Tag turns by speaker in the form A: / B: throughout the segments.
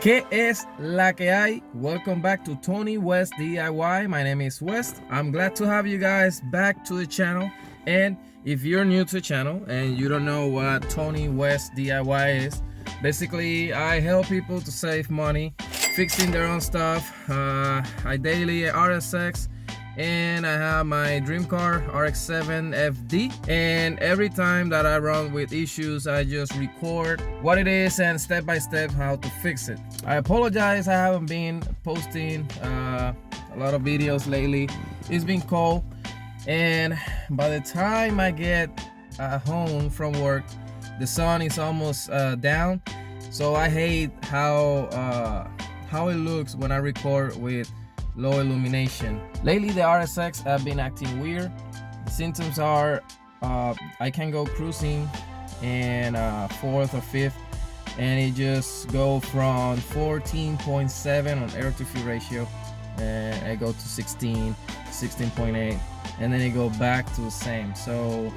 A: ¿Qué es la que hay? Welcome back to Tony West DIY. My name is West. I'm glad to have you guys back to the channel. And if you're new to the channel and you don't know what Tony West DIY is, basically I help people to save money fixing their own stuff. I daily RSX, and I have my dream car RX7 FD, and every time that I run with issues I just record what it is and step by step how to fix it. I apologize, I haven't been posting a lot of videos lately. It's been cold, and by the time I get home from work the sun is almost down, so I hate how it looks when I record with low illumination. Lately the RSX have been acting weird. The symptoms are I can go cruising in 4th or 5th, and it just go from 14.7 on air to fuel ratio, and I go to 16, 16.8, and then it go back to the same. So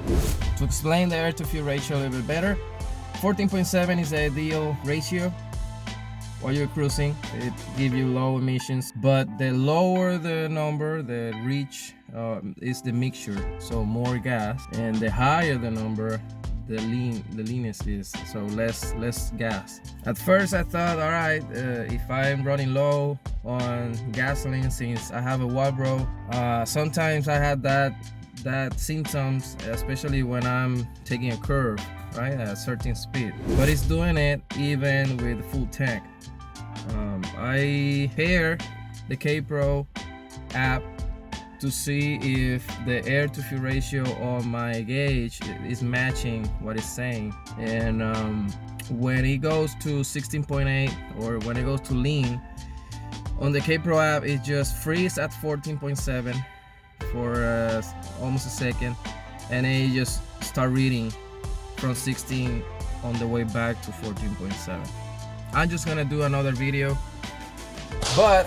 A: to explain the air to fuel ratio a little bit better, 14.7 is the ideal ratio. While you're cruising, it gives you low emissions, but the lower the number, the reach is the mixture, so more gas, and the higher the number, the leanest is, so less gas. At first I thought, all right, if I'm running low on gasoline, since I have a Wabro, sometimes I had that symptoms, especially when I'm taking a curve, right, at a certain speed, but it's doing it even with full tank. I pair the Kpro app to see if the air to fuel ratio on my gauge is matching what it's saying, and when it goes to 16.8 or when it goes to lean on the Kpro app, it just freeze at 14.7 for almost a second, and then it just start reading from 16 on the way back to 14.7. I'm just gonna do another video, but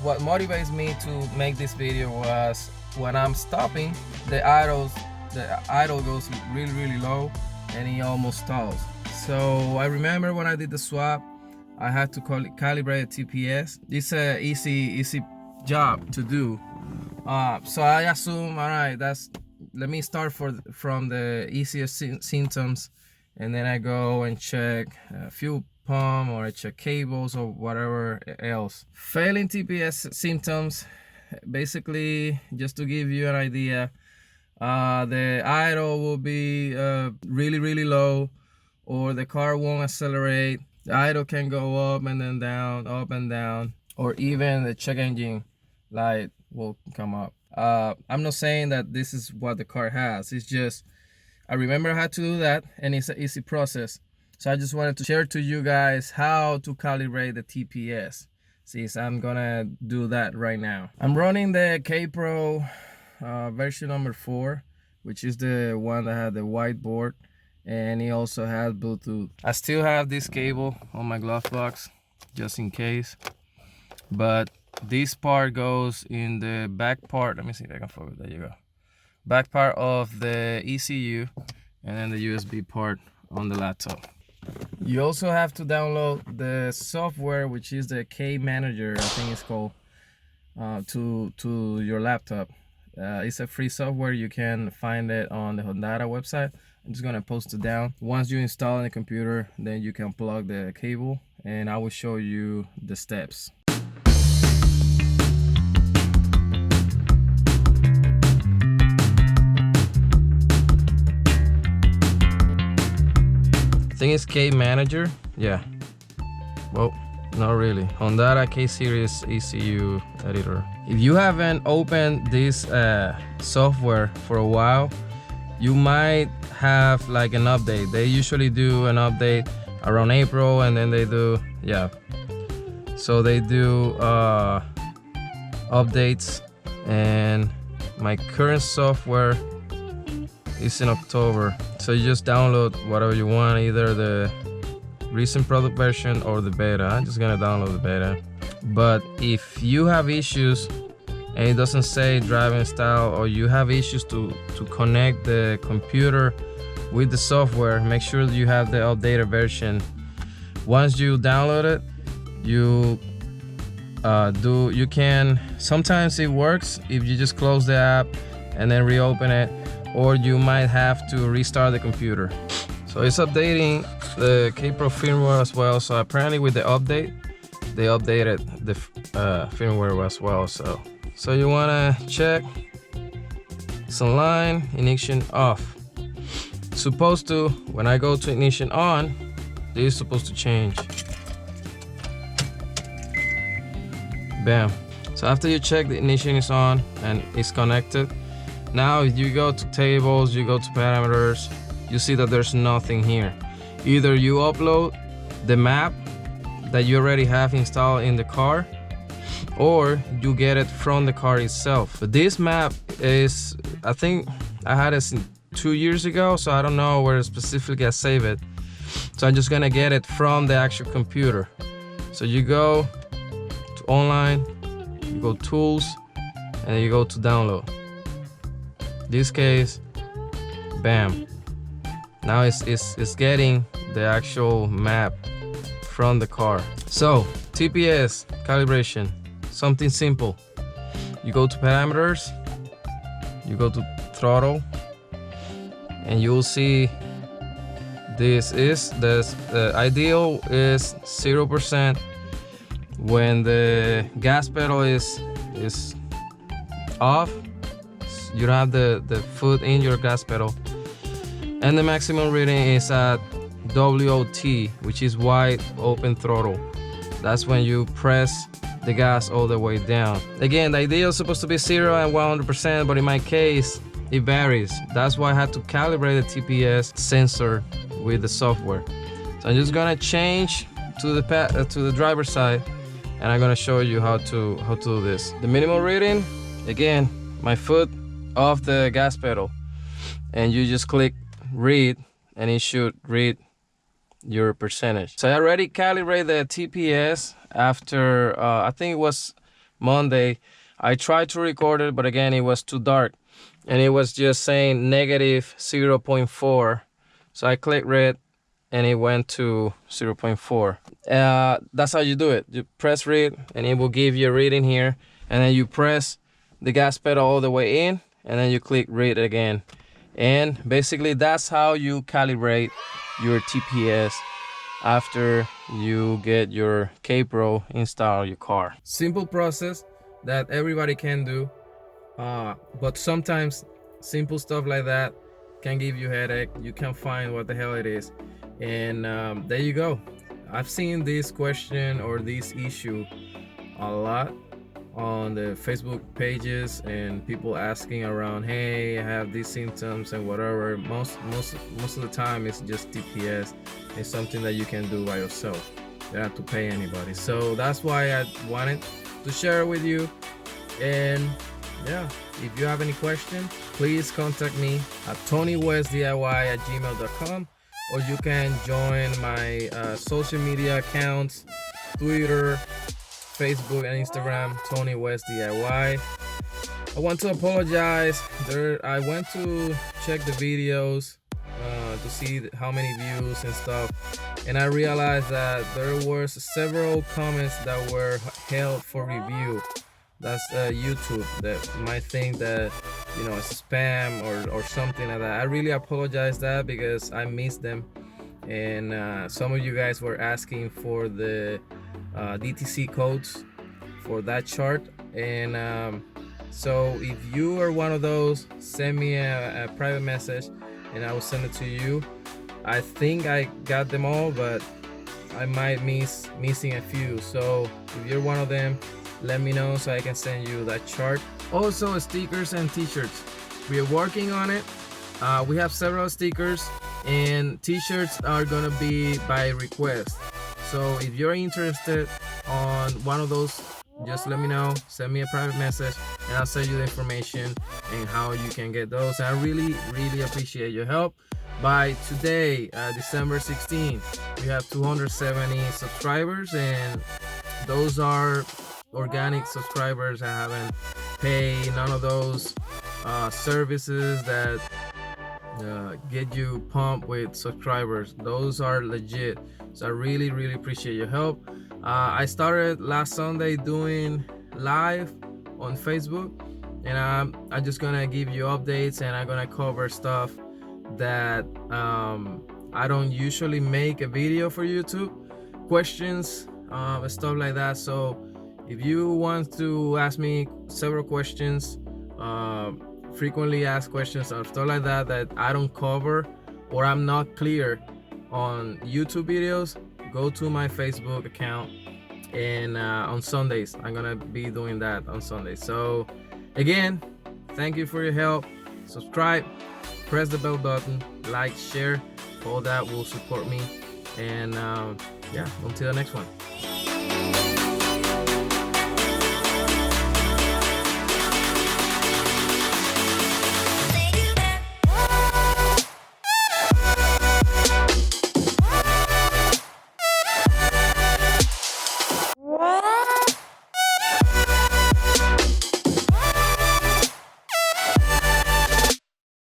A: what motivates me to make this video was when I'm stopping, the idle goes really low and it almost stalls. So I remember when I did the swap, I had to calibrate TPS. It's a easy job to do. So I assume, all right, let me start from the easiest symptoms, and then I go and check fuel pump, or I check cables or whatever else. Failing TPS symptoms, basically, just to give you an idea, the idle will be really low, or the car won't accelerate. The idle can go up and then down, up and down, or even the check engine light will come up. I'm not saying that this is what the car has, it's just I remember how to do that, and it's an easy process. So I just wanted to share to you guys how to calibrate the TPS. See, so I'm gonna do that right now. I'm running the Kpro version number 4, which is the one that had the whiteboard, and it also has Bluetooth. I still have this cable on my glove box just in case, but this part goes in the back part. Let me see if I can focus. There you go. Back part of the ECU, and then the USB part on the laptop. You also have to download the software, which is the K Manager, I think it's called, to your laptop. It's a free software. You can find it on the Hondata website. I'm just gonna post it down. Once you install in the computer, then you can plug the cable, and I will show you the steps. I think it's K Manager, yeah. Well, not really. Hondata K Series ECU editor. If you haven't opened this software for a while, you might have like an update. They usually do an update around April, and then they do, yeah. So they do updates, and my current software is in October. So you just download whatever you want, either the recent product version or the beta. I'm just gonna download the beta. But if you have issues and it doesn't say driving style, or you have issues to connect the computer with the software, make sure that you have the updated version. Once you download it, you can, sometimes it works if you just close the app and then reopen it, or you might have to restart the computer. So it's updating the Kpro firmware as well. So apparently with the update, they updated the firmware as well. So you wanna check it's online, ignition off. Supposed to, when I go to ignition on, this is supposed to change. Bam. So after you check the ignition is on and it's connected, now if you go to tables, you go to parameters, you see that there's nothing here. Either you upload the map that you already have installed in the car, or you get it from the car itself. But this map is, I think I had it 2 years ago, so I don't know where specifically I save it. So I'm just gonna get it from the actual computer. So you go to online, you go tools, and you go to download. This case, bam. Now it's getting the actual map from the car. So TPS calibration, something simple. You go to parameters, you go to throttle, and you'll see this is the ideal is 0% when the gas pedal is off. You don't have the foot in your gas pedal, and the maximum reading is at WOT, which is wide open throttle. That's when you press the gas all the way down. Again, the ideal is supposed to be 0 and 100%, but in my case it varies. That's why I had to calibrate the TPS sensor with the software. So I'm just gonna change to the driver's side, and I'm gonna show you how to do this. The minimal reading, again, my foot off the gas pedal, and you just click read, and it should read your percentage. So I already calibrated the TPS after I think it was Monday. I tried to record it, but again it was too dark and it was just saying negative 0.4. So I clicked read and it went to 0.4. That's how you do it. You press read and it will give you a reading here, and then you press the gas pedal all the way in, and then you click read again. And basically that's how you calibrate your TPS after you get your Kpro installed on your car. Simple process that everybody can do, but sometimes simple stuff like that can give you a headache. You can't find what the hell it is, and there you go. I've seen this question or this issue a lot on the Facebook pages, and people asking around, hey, I have these symptoms and whatever. Most of the time it's just TPS. It's something that you can do by yourself. You don't have to pay anybody. So that's why I wanted to share it with you. And yeah, if you have any questions, please contact me at tonywestdiy@gmail.com, or you can join my social media accounts, Twitter, Facebook and Instagram, Tony West DIY. I want to apologize. I went to check the videos to see how many views and stuff, and I realized that there were several comments that were held for review. That's YouTube that might think that, you know, it's spam or something like that. I really apologize that because I missed them, and some of you guys were asking for the DTC codes for that chart, and so if you are one of those, send me a private message and I will send it to you. I think I got them all, but I might missing a few. So if you're one of them, let me know so I can send you that chart. Also, stickers and t-shirts, we are working on it. We have several stickers, and t-shirts are gonna be by request. So if you're interested on one of those, just let me know, send me a private message, and I'll send you the information and how you can get those. I really appreciate your help. By today, December 16th, we have 270 subscribers, and those are organic subscribers. I haven't paid none of those services that get you pumped with subscribers. Those are legit. So I really appreciate your help. I started last Sunday doing live on Facebook, and I'm just gonna give you updates, and I'm gonna cover stuff that I don't usually make a video for YouTube, questions, stuff like that. So if you want to ask me several questions, frequently asked questions or stuff like that that I don't cover or I'm not clear on YouTube videos, go to my Facebook account, and on Sundays I'm gonna be doing that on Sundays. So again, thank you for your help. Subscribe, press the bell button, like, share, all that will support me. And yeah, until the next one.